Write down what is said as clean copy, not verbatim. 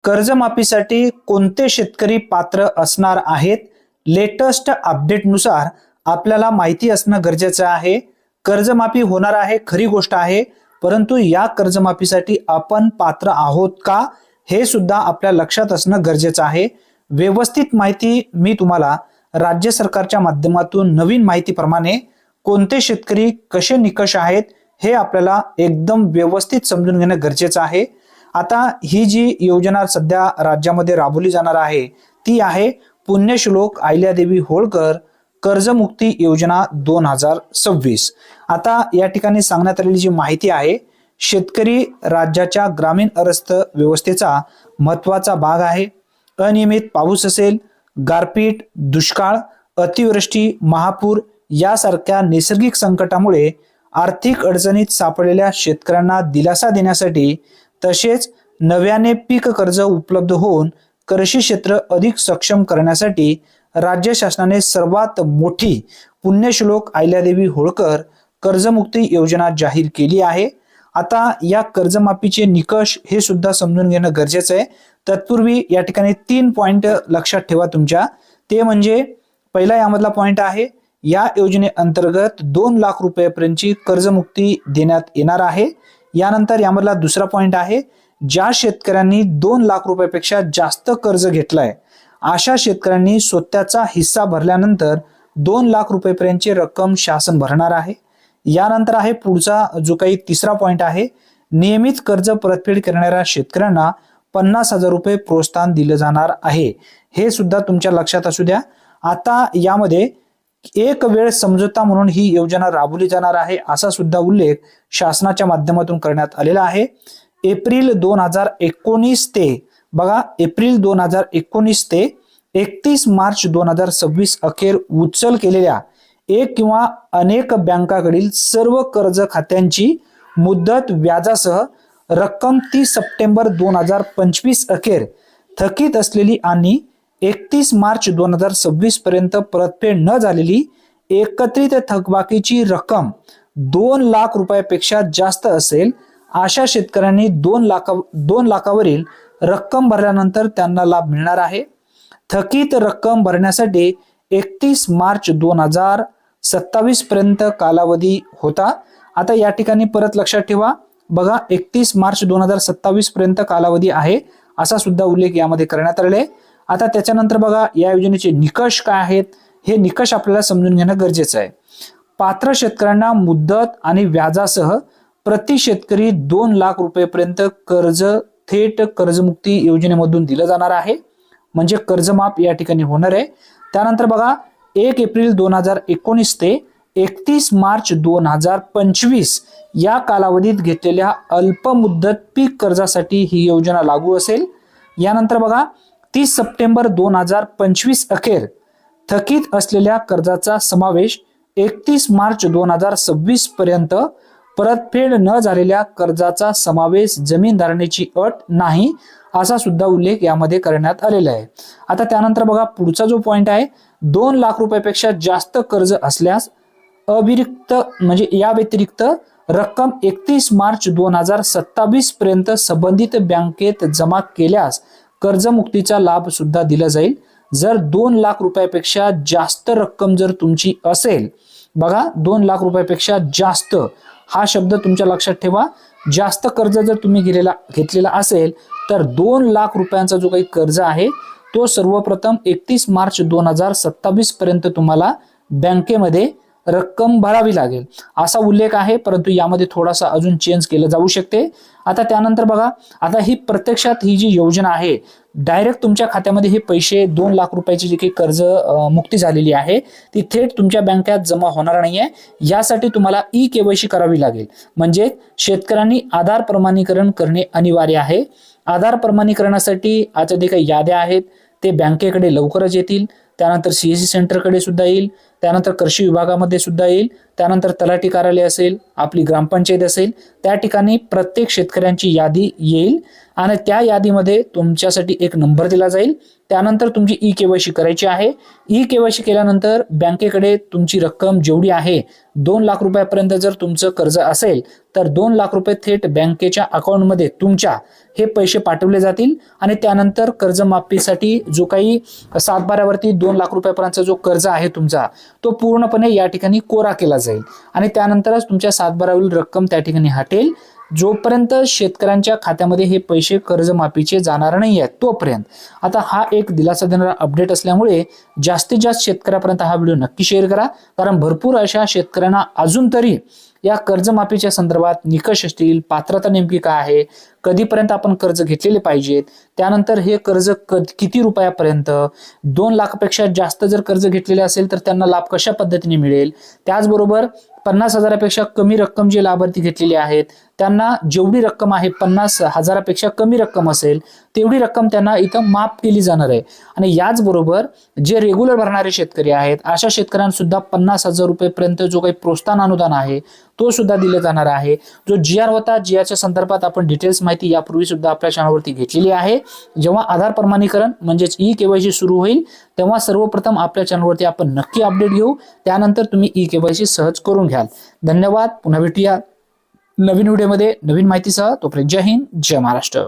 कर्जमाफीसाठी कोणते शेतकरी पात्र असणार आहेत? लेटेस्ट अपडेटनुसार आपल्याला माहिती असणं गरजेचं आहे. कर्जमाफी होणार आहे, खरी गोष्ट आहे, परंतु या कर्जमाफीसाठी आपण पात्र आहोत का हे सुद्धा आपल्या लक्षात असणं गरजेचं आहे. व्यवस्थित माहिती मी तुम्हाला राज्य सरकारच्या माध्यमातून नवीन माहितीप्रमाणे कोणते शेतकरी कसे निकष आहेत हे आपल्याला एकदम व्यवस्थित समजून घेणं गरजेचं आहे. आता ही जी योजना सध्या राज्यामध्ये राबवली जाणार आहे ती आहे पुण्यश्लोक अहिल्यादेवी होळकर कर्जमुक्ती योजना 2026. आता या ठिकाणी सांगण्यात आलेली जी माहिती आहे, शेतकरी राज्याच्या ग्रामीण अर्थ व्यवस्थेचा महत्वाचा भाग आहे. अनियमित पाऊस असेल, गारपीट, दुष्काळ, अतिवृष्टी, महापूर यासारख्या नैसर्गिक संकटामुळे आर्थिक अडचणीत सापडलेल्या शेतकऱ्यांना दिलासा देण्यासाठी तसेच नव्याने पीक कर्ज उपलब्ध होऊन कृषी क्षेत्र अधिक सक्षम करण्यासाठी राज्य शासनाने सर्वात मोठी पुण्यश्लोक अहिल्यादेवी होळकर कर्जमुक्ती योजना जाहीर केली आहे. आता या कर्जमाफीचे निकष हे सुद्धा समजून घेणं गरजेचं आहे. तत्पूर्वी या ठिकाणी 3 पॉइंट लक्षात ठेवा तुमच्या. ते म्हणजे पहिला यामधला पॉइंट आहे, या योजनेअंतर्गत 2 लाख रुपयापर्यंतची कर्जमुक्ती देण्यात येणार आहे. यानंतर यामधला दुसरा पॉइंट आहे, ज्या शेतकऱ्यांनी 2 लाख रुपयापेक्षा जास्त कर्ज घेतलाय अशा शेतकऱ्यांनी स्वतःचा हिस्सा भरल्यानंतर 2 लाख रुपयापर्यंतची रक्कम शासन भरणार आहे. यानंतर आहे पुढचा जो काही तिसरा पॉइंट आहे, नियमित कर्ज परतफेड करणाऱ्या शेतकऱ्यांना 50,000 रुपये प्रोत्साहन दिलं जाणार आहे. हे सुद्धा तुमच्या लक्षात असू द्या. आता यामध्ये एक वेळ समझोता म्हणून ही योजना राबवली जाणार आहे असा सुद्धा उल्लेख शासनाच्या माध्यमातून करण्यात आलेला आहे. एप्रिल 2019 ते बघा, एप्रिल 2019 ते 31 मार्च 2026 अखेर उचल केलेल्या एक किंवा अनेक बँकाकडील सर्व कर्ज खात्यांची मुदत व्याजासह रक्कम 30 सप्टेंबर 2025 अखेर थकीत असलेली आणि 31 मार्च 2026 पर्यंत परतफेड न झालेली एकत्रित थकबाकीची रक्कम 2 लाख रुपयापेक्षा जास्त असेल अशा शेतकऱ्यांनी 2 लाखावरील रक्कम भरल्यानंतर त्यांना लाभ मिळणार आहे. थकीत रक्कम भरण्यासाठी 31 मार्च 2027 पर्यंत कालावधी होता. आता या ठिकाणी परत लक्षात ठेवा, बघा 31 मार्च 2027 पर्यंत कालावधी आहे असा सुद्धा उल्लेख यामध्ये करण्यात आलेला आहे. आता त्याच्यानंतर बघा या योजनेचे निकष काय आहेत हे निकष आपल्याला समजून घेणं गरजेचं आहे. पात्र शेतकऱ्यांना मुदत आणि व्याजासह प्रति शेतकरी 2 लाख रुपयेपर्यंत कर्ज थेट कर्जमुक्ती योजनेमधून दिलं जाणार आहे, म्हणजे कर्जमाफ या ठिकाणी होणार आहे. त्यानंतर बघा 1 एप्रिल 2019 ते 31 मार्च 2025 या कालावधीत घेतलेल्या अल्पमुदत पीक कर्जासाठी ही योजना लागू असेल. यानंतर बघा 30 सप्टेंबर 2025 अखेर थकीत असलेल्या कर्जाचा समावेश 31 मार्च 2026 पर्यंत परतफेड न झालेल्या कर्जाचा समावेश जमीन धारणेची अट नाही असा सुद्धा उल्लेख यामध्ये करण्यात आलेला आहे. आता त्यानंतर बघा पुढचा जो पॉइंट आहे, 2 लाख रुपयापेक्षा जास्त कर्ज असल्यास अतिरिक्त म्हणजे या व्यतिरिक्त रक्कम 31 मार्च 2027 पर्यंत संबंधित बँकेत जमा केल्यास कर्जमुक्तीचा लाभ सुद्धा दिला जाईल. जर 2 लाख रुपयापेक्षा जास्त रक्कम जर तुमची असेल, बघा 2 लाख रुपयापेक्षा जास्त हा शब्द तुमच्या लक्षात ठेवा. जास्त कर्ज जर तुम्ही घेतलेला असेल तर 2 लाख रुपयांचा जो काही कर्ज आहे तो सर्वप्रथम 31 मार्च 2027 पर्यंत तुम्हाला बँकेमध्ये रक्कम भरावी लागेल असा उल्लेख आहे, परंतु यामध्ये थोडासा अजून चेंज केलं जाऊ शकते. आता त्यानंतर बघा, आता ही प्रत्यक्षात ही जी योजना आहे डायरेक्ट तुमच्या खात्यामध्ये हे पैसे 2 लाख रुपयाची जी काही कर्ज मुक्ती झालेली आहे ती थेट तुमच्या बँकेत जमा होणार नाहीये. यासाठी तुम्हाला ई-केवायसी करावी लागेल, म्हणजे शेतकऱ्यांनी आधार प्रमाणीकरण करणे अनिवार्य आहे. आधार प्रमाणीकरणासाठी आता जे काही याद्या आहेत ते बँकेकडे लवकरच येतील. त्यानंतर CSC सेंटरकडे सुद्धा येईल. त्यानंतर कृषी विभागामध्ये सुद्धा येईल, त्यानंतर तलाठी कार्यालय असेल, आपली ग्रामपंचायत असेल, त्या ठिकाणी प्रत्येक शेतकऱ्यांची यादी येईल आणि त्या यादीमध्ये तुमच्यासाठी एक नंबर दिला जाईल. त्यानंतर तुमची ई-केवायसी करायची आहे. ई-केवायसी केल्यानंतर बँकेकडे तुमची रक्कम जेवढी आहे 2 लाख रुपयापर्यंत जर तुमचं कर्ज असेल तर 2 लाख रुपये थेट बँकेच्या अकाउंटमध्ये तुमच्या हे पैसे पाठवले जातील आणि त्यानंतर कर्जमाफीसाठी जो काही 7/12वरती 2 लाख रुपयापर्यंतचा जो कर्ज आहे तुमचा तो पूर्णपणे या ठिकाणी कोरा केला जाईल आणि त्यानंतरच तुमच्या 7/12वरील रक्कम त्या ठिकाणी हटेल. जोपर्यंत शेतकऱ्यांच्या खात्यामध्ये हे पैसे कर्जमाफीचे जाणार नाही आहेत तोपर्यंत. आता हा एक दिलासा देणारा अपडेट असल्यामुळे जास्तीत जास्त शेतकऱ्यापर्यंत हा व्हिडिओ नक्की शेअर करा, कारण भरपूर अशा शेतकऱ्यांना अजून तरी या कर्जमाफीच्या संदर्भात निकष असतील, पात्रता नेमकी काय आहे, कधीपर्यंत आपण कर्ज घेतलेले पाहिजेत, त्यानंतर हे कर्ज किती रुपयापर्यंत, 2 लाखापेक्षा जास्त जर कर्ज घेतलेले असेल तर त्यांना लाभ कशा पद्धतीने मिळेल, त्याचबरोबर 50,000पेक्षा कमी रक्कम जे लाभार्थी घेतलेले आहेत त्यांना जेवढी रक्कम आहे 50,000पेक्षा कमी रक्कम असेल तेवढी रक्कम त्यांना इथं माफ केली जाणार आहे. आणि याचबरोबर जे रेग्युलर भरणारे शेतकरी आहेत अशा शेतकऱ्यांना सुद्धा 50,000 रुपयेपर्यंत जो काही प्रोत्साहन अनुदान आहे तो सुद्धा दिले जाणार आहे. जो GR होता, GRच्या संदर्भात आपण डिटेल्स माहिती यापूर्वी सुद्धा आपल्या चॅनलवरती घेतलेली आहे. जेव्हा आधार प्रमाणीकरण म्हणजेच ई-केवायसी सुरू होईल तेव्हा सर्वप्रथम आपल्या चॅनलवरती आपण नक्की अपडेट घेऊ, त्यानंतर तुम्ही ई-केवायसी सहज करून घ्याल. धन्यवाद. पुन्हा भेटूया नवीन व्हिडिओमध्ये नवीन माहितीसह. तोपर्यंत जय हिंद, जय महाराष्ट्र.